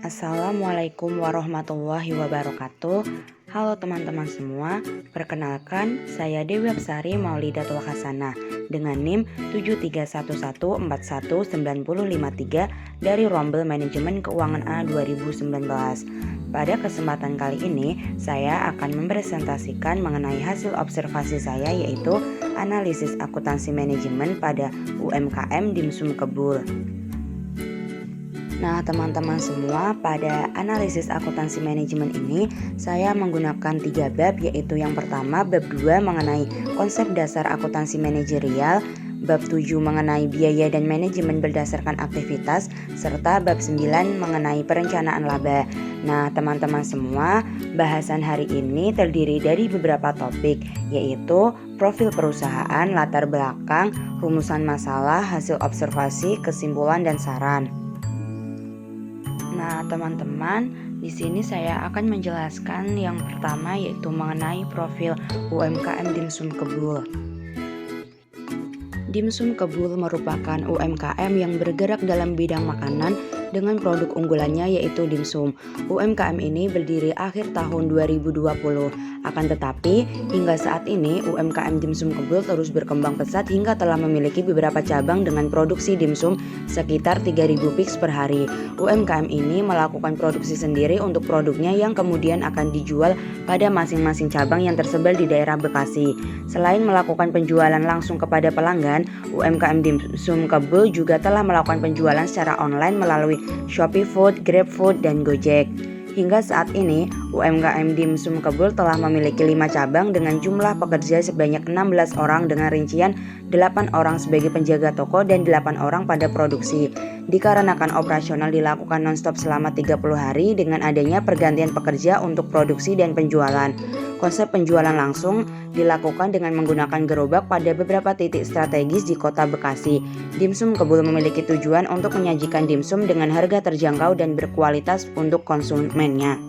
Assalamualaikum warahmatullahi wabarakatuh. Halo teman-teman semua, perkenalkan saya Dewi Apsari Maulidatul Hasanah dengan NIM 7311419053 dari Rombel Manajemen Keuangan A 2019. Pada kesempatan kali ini, saya akan mempresentasikan mengenai hasil observasi saya, yaitu analisis akuntansi manajemen pada UMKM Dimsum Kebul. Nah, teman-teman semua, pada analisis akuntansi manajemen ini saya menggunakan 3 bab, yaitu yang pertama bab 2 mengenai konsep dasar akuntansi manajerial, bab 7 mengenai biaya dan manajemen berdasarkan aktivitas, serta bab 9 mengenai perencanaan laba. Nah, teman-teman semua, bahasan hari ini terdiri dari beberapa topik, yaitu profil perusahaan, latar belakang, rumusan masalah, hasil observasi, kesimpulan, dan saran. Nah, teman-teman, di sini saya akan menjelaskan yang pertama, yaitu mengenai profil UMKM Dimsum Kebul. Dimsum Kebul merupakan UMKM yang bergerak dalam bidang makanan dengan produk unggulannya yaitu dimsum. UMKM ini berdiri akhir tahun 2020. Akan tetapi, hingga saat ini UMKM Dimsum Kebul terus berkembang pesat hingga telah memiliki beberapa cabang dengan produksi dimsum sekitar 3.000 piks per hari. UMKM ini melakukan produksi sendiri untuk produknya yang kemudian akan dijual pada masing-masing cabang yang tersebar di daerah Bekasi. Selain melakukan penjualan langsung kepada pelanggan, UMKM Dimsum Kebul juga telah melakukan penjualan secara online melalui Shopee Food, GrabFood, dan Gojek. Hingga saat ini, UMKM Dimsum Kebul telah memiliki 5 cabang dengan jumlah pekerja sebanyak 16 orang dengan rincian 8 orang sebagai penjaga toko dan 8 orang pada produksi. Dikarenakan operasional dilakukan nonstop selama 30 hari dengan adanya pergantian pekerja untuk produksi dan penjualan. Konsep penjualan langsung dilakukan dengan menggunakan gerobak pada beberapa titik strategis di kota Bekasi. Dimsum Kebul memiliki tujuan untuk menyajikan dimsum dengan harga terjangkau dan berkualitas untuk konsumennya.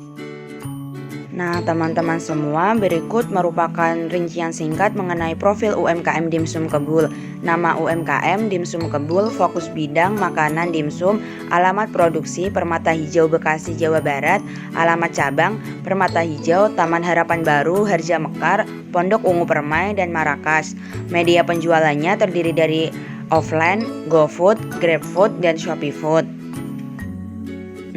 Nah, teman-teman semua, berikut merupakan rincian singkat mengenai profil UMKM Dimsum Kebul. Nama UMKM Dimsum Kebul, fokus bidang makanan dimsum, alamat produksi Permata Hijau Bekasi, Jawa Barat, alamat cabang Permata Hijau, Taman Harapan Baru, Harja Mekar, Pondok Ungu Permai, dan Marakas. Media penjualannya terdiri dari offline, GoFood, GrabFood, dan Shopee Food.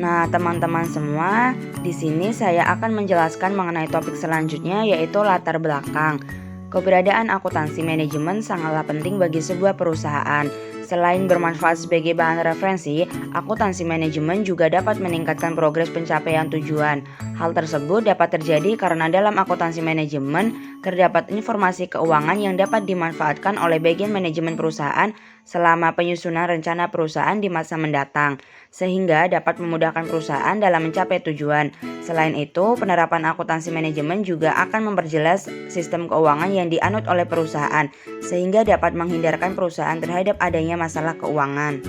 Nah, teman-teman semua, di sini saya akan menjelaskan mengenai topik selanjutnya, yaitu latar belakang. Keberadaan akuntansi manajemen sangatlah penting bagi sebuah perusahaan. Selain bermanfaat sebagai bahan referensi, akuntansi manajemen juga dapat meningkatkan progres pencapaian tujuan. Hal tersebut dapat terjadi karena dalam akuntansi manajemen terdapat informasi keuangan yang dapat dimanfaatkan oleh bagian manajemen perusahaan selama penyusunan rencana perusahaan di masa mendatang, sehingga dapat memudahkan perusahaan dalam mencapai tujuan. Selain itu, penerapan akuntansi manajemen juga akan memperjelas sistem keuangan yang dianut oleh perusahaan, sehingga dapat menghindarkan perusahaan terhadap adanya masalah keuangan.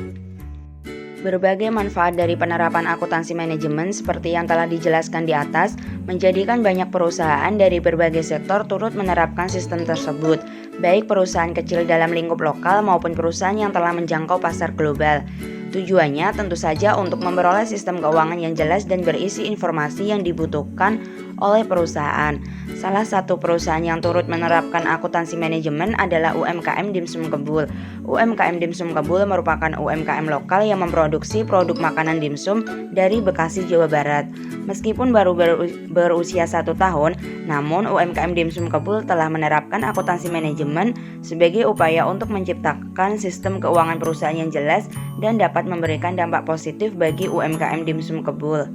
Berbagai manfaat dari penerapan akuntansi manajemen seperti yang telah dijelaskan di atas menjadikan banyak perusahaan dari berbagai sektor turut menerapkan sistem tersebut, baik perusahaan kecil dalam lingkup lokal maupun perusahaan yang telah menjangkau pasar global. Tujuannya tentu saja untuk memperoleh sistem keuangan yang jelas dan berisi informasi yang dibutuhkan oleh perusahaan. Salah satu perusahaan yang turut menerapkan akuntansi manajemen adalah UMKM Dimsum Kebul. UMKM Dimsum Kebul merupakan UMKM lokal yang memproduksi produk makanan dimsum dari Bekasi, Jawa Barat. Meskipun baru berusia 1 tahun, namun UMKM Dimsum Kebul telah menerapkan akuntansi manajemen sebagai upaya untuk menciptakan sistem keuangan perusahaan yang jelas dan dapat memberikan dampak positif bagi UMKM Dimsum Kebul.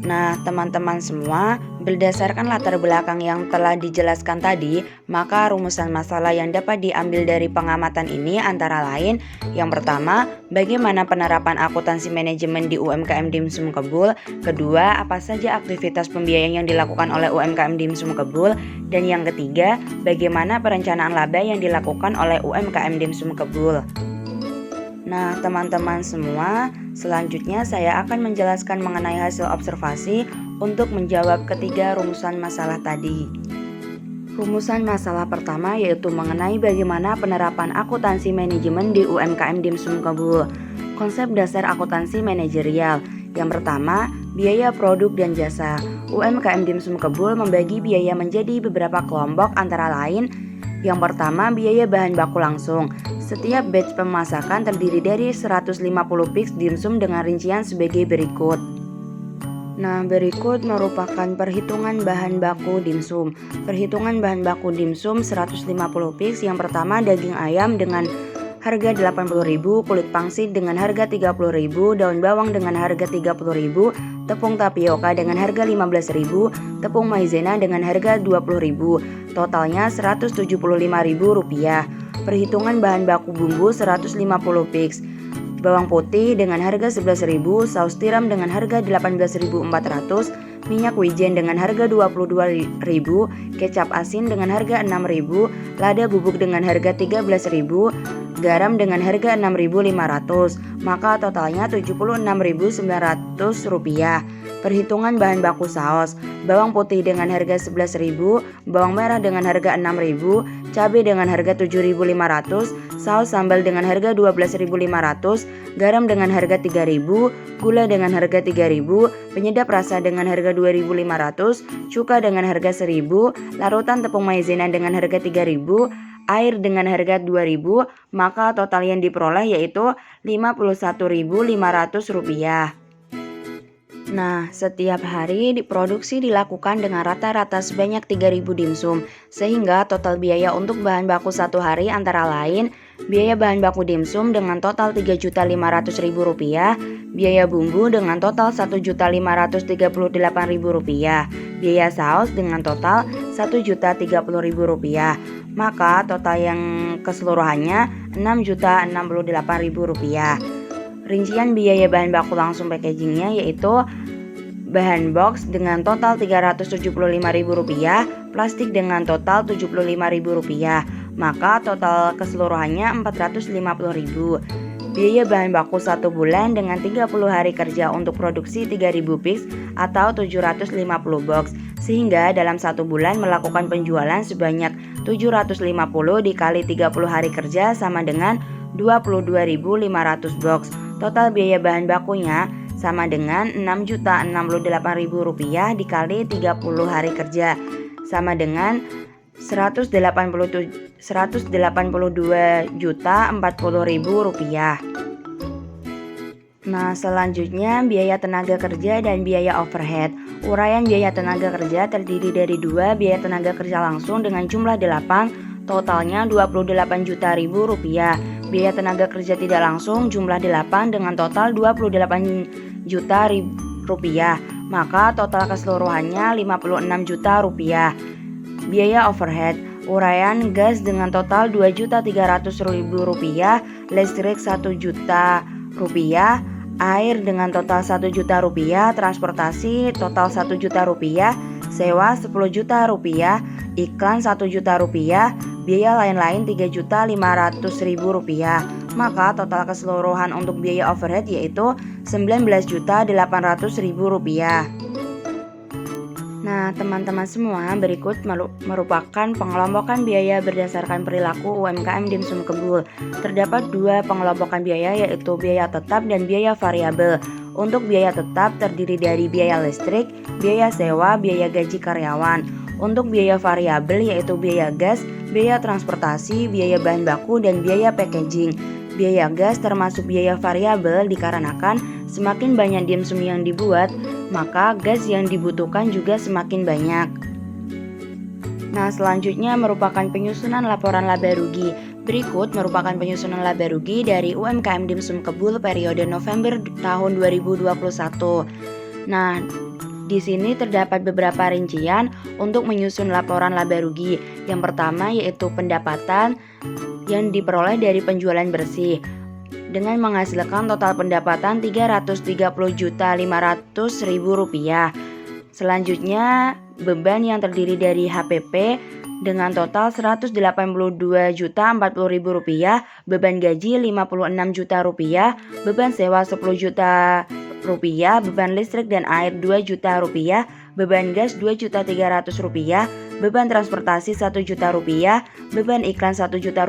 Nah, teman-teman semua, berdasarkan latar belakang yang telah dijelaskan tadi, maka rumusan masalah yang dapat diambil dari pengamatan ini antara lain: yang pertama, bagaimana penerapan akuntansi manajemen di UMKM Dimsum Kebul; kedua, apa saja aktivitas pembiayaan yang dilakukan oleh UMKM Dimsum Kebul; dan yang ketiga, bagaimana perencanaan laba yang dilakukan oleh UMKM Dimsum Kebul. Nah, teman-teman semua, selanjutnya saya akan menjelaskan mengenai hasil observasi untuk menjawab ketiga rumusan masalah tadi. Rumusan masalah pertama yaitu mengenai bagaimana penerapan akuntansi manajemen di UMKM Dimsum Kebul. Konsep dasar akuntansi manajerial. Yang pertama, biaya produk dan jasa. UMKM Dimsum Kebul membagi biaya menjadi beberapa kelompok antara lain. Yang pertama, biaya bahan baku langsung. Setiap batch pemasakan terdiri dari 150 pieces dimsum dengan rincian sebagai berikut. Nah, berikut merupakan perhitungan bahan baku dimsum. Perhitungan bahan baku dimsum 150 pieces. Yang pertama, daging ayam dengan harga 80.000, kulit pangsit dengan harga 30.000, daun bawang dengan harga 30.000, tepung tapioka dengan harga 15.000, tepung maizena dengan harga 20.000. Totalnya Rp175.000. Perhitungan bahan baku bumbu 150 pieces. Bawang putih dengan harga 11.000, saus tiram dengan harga 18.400, minyak wijen dengan harga 22.000, kecap asin dengan harga 6.000, lada bubuk dengan harga 13.000, garam dengan harga 6.500, maka totalnya Rp76.900. Perhitungan bahan baku saus. Bawang putih dengan harga 11.000, bawang merah dengan harga 6.000, cabai dengan harga 7.500, saus sambal dengan harga 12.500, garam dengan harga 3.000, gula dengan harga 3.000, penyedap rasa dengan harga 2.500, cuka dengan harga 1.000, larutan tepung maizena dengan harga 3.000, air dengan harga 2.000, maka total yang diperoleh yaitu Rp51.500. Nah, setiap hari produksi dilakukan dengan rata-rata sebanyak 3.000 dimsum, sehingga total biaya untuk bahan baku satu hari antara lain biaya bahan baku dimsum dengan total Rp3.500.000, biaya bumbu dengan total Rp1.538.000, biaya saus dengan total Rp1.030.000, maka total yang keseluruhannya Rp6.068.000. Rincian biaya bahan baku langsung packagingnya yaitu bahan box dengan total Rp375.000, plastik dengan total Rp75.000, maka total keseluruhannya Rp450.000. Biaya bahan baku 1 bulan dengan 30 hari kerja untuk produksi 3.000 pieces atau 750 box, sehingga dalam 1 bulan melakukan penjualan sebanyak 750 dikali 30 hari kerja sama dengan 22.500 box. Total biaya bahan bakunya sama dengan Rp6.068.000 dikali 30 hari kerja sama dengan Rp182.040.000. Nah, selanjutnya biaya tenaga kerja dan biaya overhead. Uraian biaya tenaga kerja terdiri dari 2 biaya tenaga kerja langsung dengan jumlah 8, totalnya Rp28 juta. Biaya tenaga kerja tidak langsung jumlah 8 dengan total Rp28 juta, maka total keseluruhannya Rp56 juta. Biaya overhead. Uraian gas dengan total Rp2.300.000, listrik Rp1 juta, air dengan total Rp1 juta, transportasi total Rp1 juta, sewa Rp10 juta, iklan Rp1 juta, biaya lain-lain Rp3.500.000, maka total keseluruhan untuk biaya overhead yaitu Rp19.800.000. Nah, teman-teman semua, berikut merupakan pengelompokan biaya berdasarkan perilaku UMKM Dimsum Kebul. Terdapat 2 pengelompokan biaya yaitu biaya tetap dan biaya variabel. Untuk biaya tetap terdiri dari biaya listrik, biaya sewa, biaya gaji karyawan. Untuk biaya variabel yaitu biaya gas, biaya transportasi, biaya bahan baku, dan biaya packaging. Biaya gas termasuk biaya variabel dikarenakan semakin banyak dimsum yang dibuat, maka gas yang dibutuhkan juga semakin banyak. Nah, selanjutnya merupakan penyusunan laporan laba rugi. Berikut merupakan penyusunan laba rugi dari UMKM Dimsum Kebul periode November tahun 2021. Nah, di sini terdapat beberapa rincian untuk menyusun laporan laba rugi. Yang pertama yaitu pendapatan yang diperoleh dari penjualan bersih dengan menghasilkan total pendapatan Rp330.500.000. Selanjutnya beban yang terdiri dari HPP dengan total Rp182.040.000, beban gaji Rp56 juta, beban sewa Rp10 juta, beban listrik dan air Rp2 juta, beban gas Rp2.300.000, beban transportasi Rp1 juta, beban iklan Rp1 juta,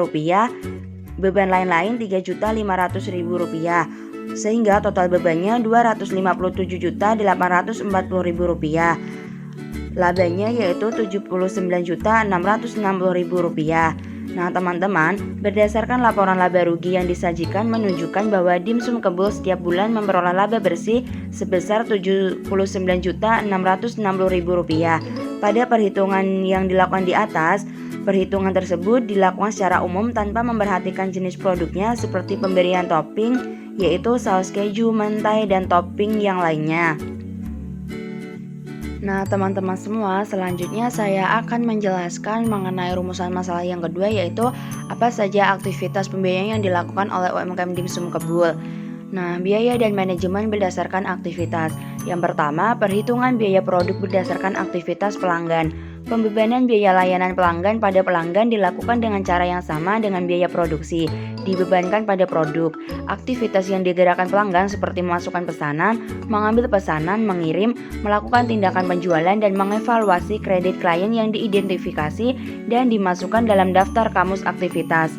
beban lain-lain Rp3.500.000. sehingga total bebannya Rp257.840.000. Labanya yaitu Rp79.660.000. Nah teman-teman, berdasarkan laporan laba rugi yang disajikan menunjukkan bahwa Dimsum Kebul setiap bulan memperoleh laba bersih sebesar Rp79.660.000. Pada perhitungan yang dilakukan di atas, perhitungan tersebut dilakukan secara umum tanpa memperhatikan jenis produknya seperti pemberian topping, yaitu saus keju, mentai, dan topping yang lainnya. Nah teman-teman semua, selanjutnya saya akan menjelaskan mengenai rumusan masalah yang kedua, yaitu apa saja aktivitas pembiayaan yang dilakukan oleh UMKM Dimsum Kebul. Nah, biaya dan manajemen berdasarkan aktivitas. Yang pertama, perhitungan biaya produk berdasarkan aktivitas pelanggan. Pembebanan biaya layanan pelanggan pada pelanggan dilakukan dengan cara yang sama dengan biaya produksi, dibebankan pada produk. Aktivitas yang digerakkan pelanggan seperti memasukkan pesanan, mengambil pesanan, mengirim, melakukan tindakan penjualan, dan mengevaluasi kredit klien yang diidentifikasi dan dimasukkan dalam daftar kamus aktivitas.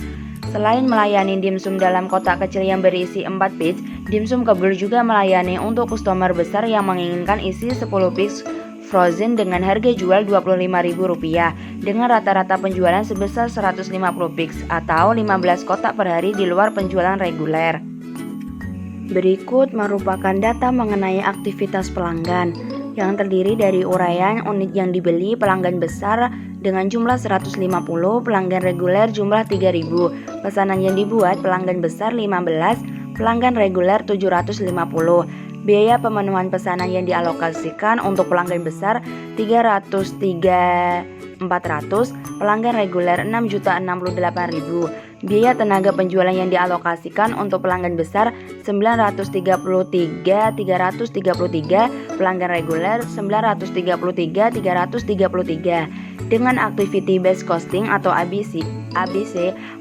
Selain melayani dimsum dalam kotak kecil yang berisi 4 piece, Dimsum Kebul juga melayani untuk customer besar yang menginginkan isi 10 piece frozen dengan harga jual Rp25.000 dengan rata-rata penjualan sebesar 150 piece atau 15 kotak per hari di luar penjualan reguler. Berikut merupakan data mengenai aktivitas pelanggan yang terdiri dari uraian unit yang dibeli pelanggan besar dengan jumlah 150, pelanggan reguler jumlah 3.000, pesanan yang dibuat pelanggan besar 15, pelanggan reguler 750. Biaya pemenuhan pesanan yang dialokasikan untuk pelanggan besar 303.400, pelanggan reguler 6.068.000. Biaya tenaga penjualan yang dialokasikan untuk pelanggan besar 933.333, pelanggan reguler 933.333. Dengan activity based costing atau ABC,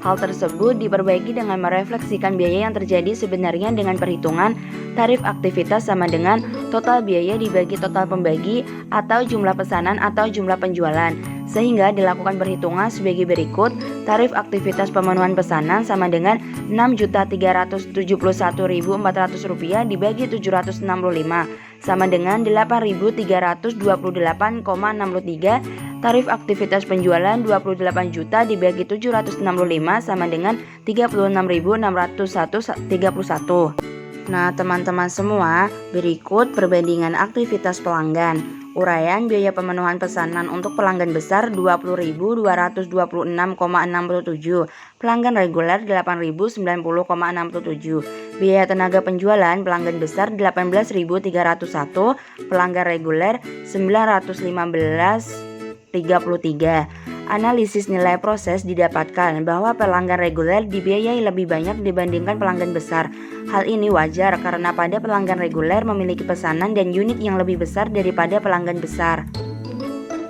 hal tersebut diperbaiki dengan merefleksikan biaya yang terjadi sebenarnya dengan perhitungan tarif aktivitas sama dengan total biaya dibagi total pembagi atau jumlah pesanan atau jumlah penjualan, sehingga dilakukan perhitungan sebagai berikut. Tarif aktivitas pemenuhan pesanan sama dengan Rp6.371.400 dibagi 765 sama dengan Rp8.328,63. Tarif aktivitas penjualan 28 juta dibagi 765 sama dengan Rp36.631. Nah teman-teman semua, berikut perbandingan aktivitas pelanggan. Uraian biaya pemenuhan pesanan untuk pelanggan besar Rp20.226,67, pelanggan reguler Rp8.090,67. Biaya tenaga penjualan pelanggan besar Rp18.301, pelanggan reguler Rp915.33. Analisis nilai proses didapatkan bahwa pelanggan reguler dibiayai lebih banyak dibandingkan pelanggan besar. Hal ini wajar karena pada pelanggan reguler memiliki pesanan dan unit yang lebih besar daripada pelanggan besar.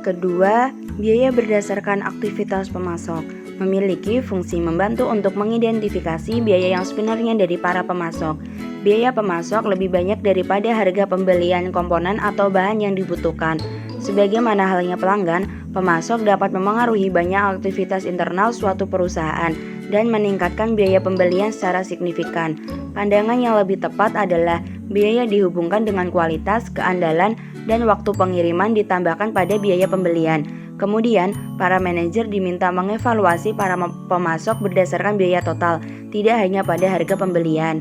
Kedua, biaya berdasarkan aktivitas pemasok memiliki fungsi membantu untuk mengidentifikasi biaya yang sebenarnya dari para pemasok. Biaya pemasok lebih banyak daripada harga pembelian komponen atau bahan yang dibutuhkan. Sebagaimana halnya pelanggan, pemasok dapat memengaruhi banyak aktivitas internal suatu perusahaan dan meningkatkan biaya pembelian secara signifikan. Pandangan yang lebih tepat adalah biaya dihubungkan dengan kualitas, keandalan, dan waktu pengiriman ditambahkan pada biaya pembelian. Kemudian, para manajer diminta mengevaluasi para pemasok berdasarkan biaya total, tidak hanya pada harga pembelian.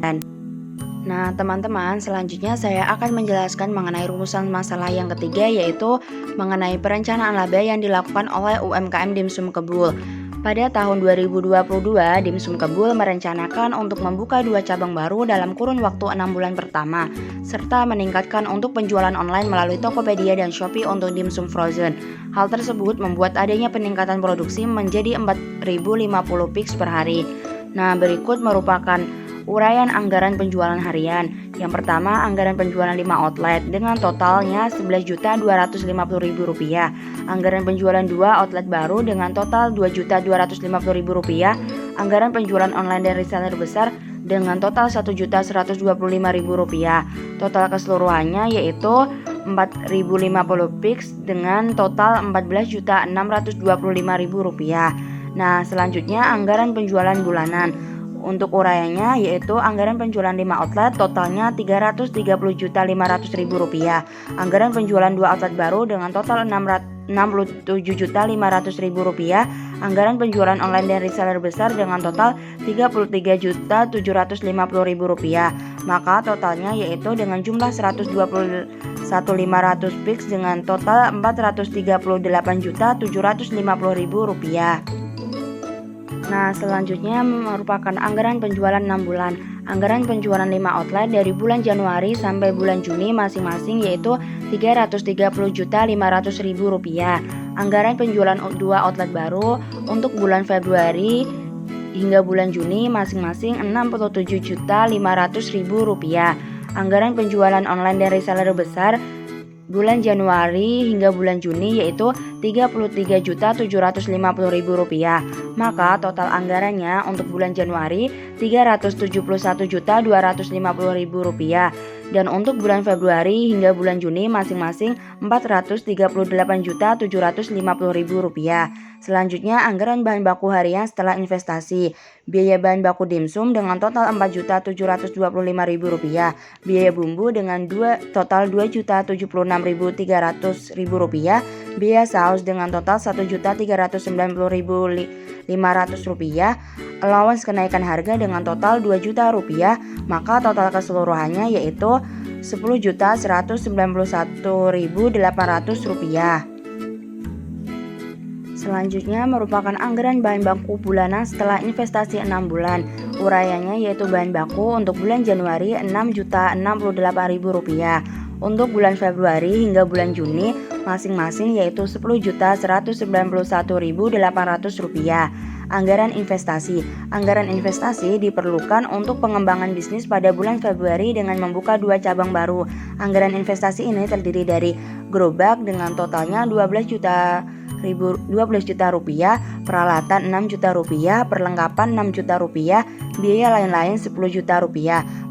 Nah teman-teman, selanjutnya saya akan menjelaskan mengenai rumusan masalah yang ketiga, yaitu mengenai perencanaan laba yang dilakukan oleh UMKM Dimsum Kebul. Pada tahun 2022, Dimsum Kebul merencanakan untuk membuka 2 cabang baru dalam kurun waktu 6 bulan pertama, serta meningkatkan untuk penjualan online melalui Tokopedia dan Shopee untuk dimsum frozen. Hal tersebut membuat adanya peningkatan produksi menjadi 4.050 piece per hari. Nah, berikut merupakan uraian anggaran penjualan harian. Yang pertama, anggaran penjualan 5 outlet dengan totalnya Rp11.250.000. Anggaran penjualan 2 outlet baru dengan total Rp2.250.000. Anggaran penjualan online dan reseller besar dengan total Rp1.125.000. Total keseluruhannya yaitu 4.050 piece dengan total Rp14.625.000. Nah, selanjutnya anggaran penjualan bulanan. Untuk uraiannya yaitu anggaran penjualan 5 outlet totalnya Rp330.500.000. Anggaran penjualan 2 outlet baru dengan total Rp67.500.000. Anggaran penjualan online dan reseller besar dengan total Rp33.750.000. Maka totalnya yaitu dengan jumlah 121.500 fix dengan total Rp438.750.000. Nah, selanjutnya merupakan anggaran penjualan 6 bulan. Anggaran penjualan 5 outlet dari bulan Januari sampai bulan Juni masing-masing yaitu Rp330.500.000. Anggaran penjualan 2 outlet baru untuk bulan Februari hingga bulan Juni masing-masing Rp67.500.000. Anggaran penjualan online dan reseller besar bulan Januari hingga bulan Juni yaitu Rp33.750.000. Maka total anggarannya untuk bulan Januari Rp371.250.000 dan untuk bulan Februari hingga bulan Juni masing-masing Rp438.750.000. Selanjutnya anggaran bahan baku harian setelah investasi. Biaya bahan baku dimsum dengan total Rp4.725.000. Biaya bumbu dengan total Rp2.076.300.000. Biaya saus dengan total Rp1.390.500. Allowance kenaikan harga dengan total Rp2.000.000. Maka total keseluruhannya yaitu Rp10.191.800. Selanjutnya merupakan anggaran bahan baku bulanan setelah investasi 6 bulan. Uraiannya yaitu bahan baku untuk bulan Januari Rp6.068.000. Untuk bulan Februari hingga bulan Juni masing-masing yaitu Rp10.191.800. Anggaran investasi. Anggaran investasi diperlukan untuk pengembangan bisnis pada bulan Februari dengan membuka 2 cabang baru. Anggaran investasi ini terdiri dari gerobak dengan totalnya Rp12 juta, peralatan Rp6 juta, perlengkapan Rp6 juta, biaya lain-lain Rp10 juta.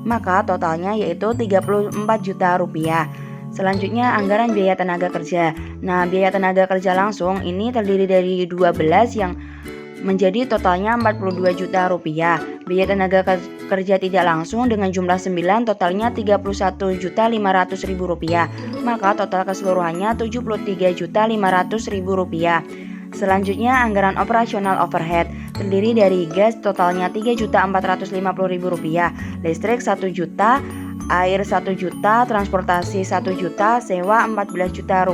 Maka totalnya yaitu Rp34 juta. Selanjutnya anggaran biaya tenaga kerja. Nah, biaya tenaga kerja langsung ini terdiri dari 12 yang menjadi totalnya Rp42 juta. Biaya tenaga kerja tidak langsung dengan jumlah 9 totalnya Rp31.500.000. Maka total keseluruhannya Rp73.500.000. Selanjutnya anggaran operasional overhead terdiri dari gas totalnya Rp3.450.000, listrik Rp1 juta, air Rp1 juta, transportasi Rp1 juta, sewa Rp14 juta,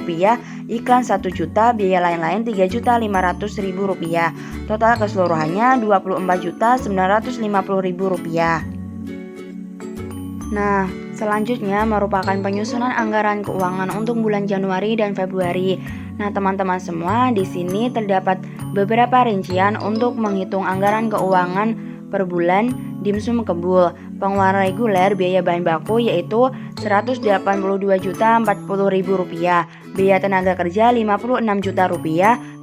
iklan Rp1 juta, biaya lain-lain Rp3.500.000. Total keseluruhannya Rp24.950.000. Nah, selanjutnya merupakan penyusunan anggaran keuangan untuk bulan Januari dan Februari. Nah, teman-teman semua, di sini terdapat beberapa rincian untuk menghitung anggaran keuangan per bulan dimsum kebul. Pengeluaran reguler biaya bahan baku yaitu Rp182.040.000, biaya tenaga kerja Rp56 juta,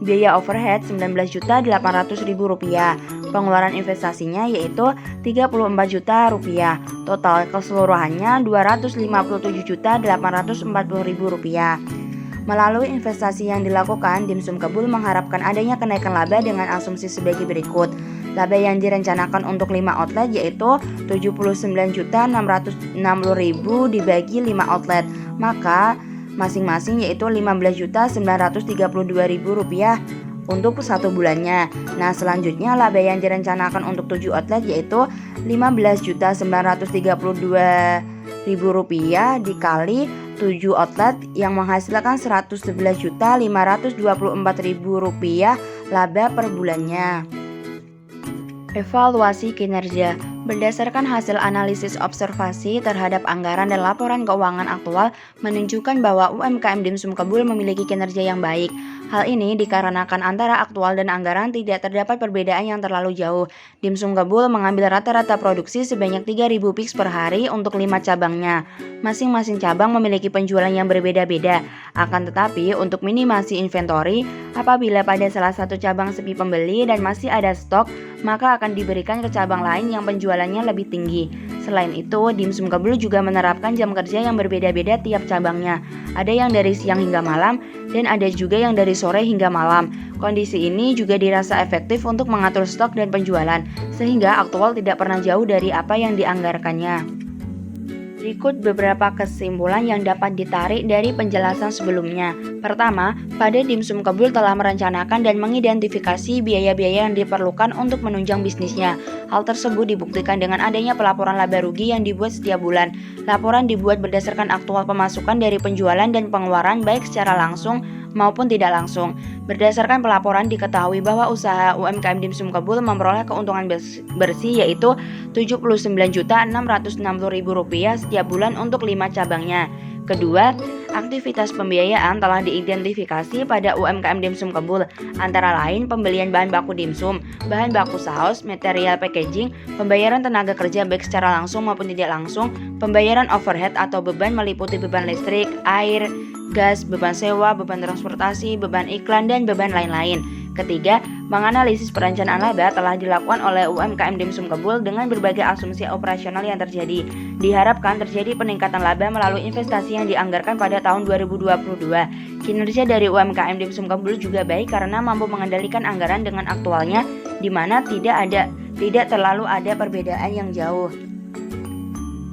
biaya overhead Rp19.800.000, pengeluaran investasinya yaitu Rp34 juta, total keseluruhannya Rp257.840.000. Melalui investasi yang dilakukan, Dimsum Kebul mengharapkan adanya kenaikan laba dengan asumsi sebagai berikut. Laba yang direncanakan untuk 5 outlet yaitu Rp79.660.000 dibagi 5 outlet, maka masing-masing yaitu Rp15.932.000 untuk 1 bulannya. Nah, selanjutnya laba yang direncanakan untuk 7 outlet yaitu Rp15.932.000 dikali 7 outlet yang menghasilkan Rp11.524.000 laba per bulannya. Evaluasi kinerja. Berdasarkan hasil analisis observasi terhadap anggaran dan laporan keuangan aktual menunjukkan bahwa UMKM Dimsum Kebul memiliki kinerja yang baik. Hal ini dikarenakan antara aktual dan anggaran tidak terdapat perbedaan yang terlalu jauh. Dimsum Kebul mengambil rata-rata produksi sebanyak 3.000 pix per hari untuk 5 cabangnya. Masing-masing cabang memiliki penjualan yang berbeda-beda. Akan tetapi, untuk minimasi inventory, apabila pada salah satu cabang sepi pembeli dan masih ada stok, maka akan diberikan ke cabang lain yang penjualannya lebih tinggi. Selain itu, Dimsum Kebul juga menerapkan jam kerja yang berbeda-beda tiap cabangnya. Ada yang dari siang hingga malam, dan ada juga yang dari sore hingga malam. Kondisi ini juga dirasa efektif untuk mengatur stok dan penjualan, sehingga aktual tidak pernah jauh dari apa yang dianggarkannya. Berikut beberapa kesimpulan yang dapat ditarik dari penjelasan sebelumnya. Pertama, pada Dimsum Kebul telah merencanakan dan mengidentifikasi biaya-biaya yang diperlukan untuk menunjang bisnisnya. Hal tersebut dibuktikan dengan adanya pelaporan laba rugi yang dibuat setiap bulan. Laporan dibuat berdasarkan aktual pemasukan dari penjualan dan pengeluaran baik secara langsung maupun tidak langsung. Berdasarkan pelaporan diketahui bahwa usaha UMKM Dimsum Kebul memperoleh keuntungan bersih yaitu Rp76.660.000 setiap bulan untuk 5 cabangnya. Kedua, aktivitas pembiayaan telah diidentifikasi pada UMKM Dimsum Kebul, antara lain pembelian bahan baku dimsum, bahan baku saus, material packaging, pembayaran tenaga kerja baik secara langsung maupun tidak langsung, pembayaran overhead atau beban meliputi beban listrik, air, gas, beban sewa, beban transportasi, beban iklan, dan beban lain-lain. Ketiga, menganalisis perencanaan laba telah dilakukan oleh UMKM Dimsum Kebul dengan berbagai asumsi operasional yang terjadi. Diharapkan terjadi peningkatan laba melalui investasi yang dianggarkan pada tahun 2022. Kinerja dari UMKM Dimsum Kebul juga baik karena mampu mengendalikan anggaran dengan aktualnya, di mana tidak terlalu ada perbedaan yang jauh.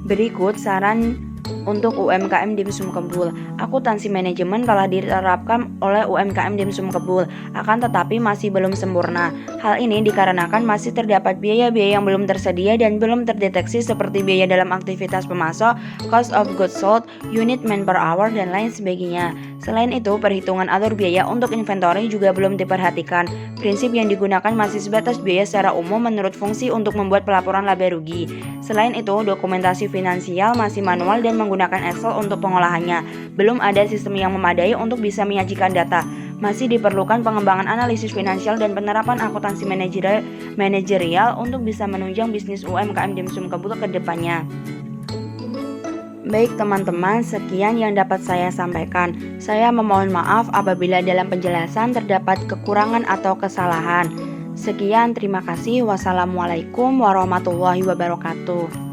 Berikut saran untuk UMKM Dimsum Kebul. Akuntansi manajemen telah diterapkan oleh UMKM Dimsum Kebul, akan tetapi masih belum sempurna. Hal ini dikarenakan masih terdapat biaya-biaya yang belum tersedia dan belum terdeteksi seperti biaya dalam aktivitas pemasok, cost of goods sold, unit man per hour, dan lain sebagainya. Selain itu, perhitungan alur biaya untuk inventory juga belum diperhatikan. Prinsip yang digunakan masih sebatas biaya secara umum menurut fungsi untuk membuat pelaporan laba rugi. Selain itu, dokumentasi finansial masih manual dan menggunakan Excel untuk pengolahannya. Belum ada sistem yang memadai untuk bisa menyajikan data. Masih diperlukan pengembangan analisis finansial dan penerapan akuntansi manajerial untuk bisa menunjang bisnis UMKM Dimsum Kebul ke depannya. Baik teman-teman, sekian yang dapat saya sampaikan. Saya memohon maaf apabila dalam penjelasan terdapat kekurangan atau kesalahan. Sekian, terima kasih. Wassalamualaikum warahmatullahi wabarakatuh.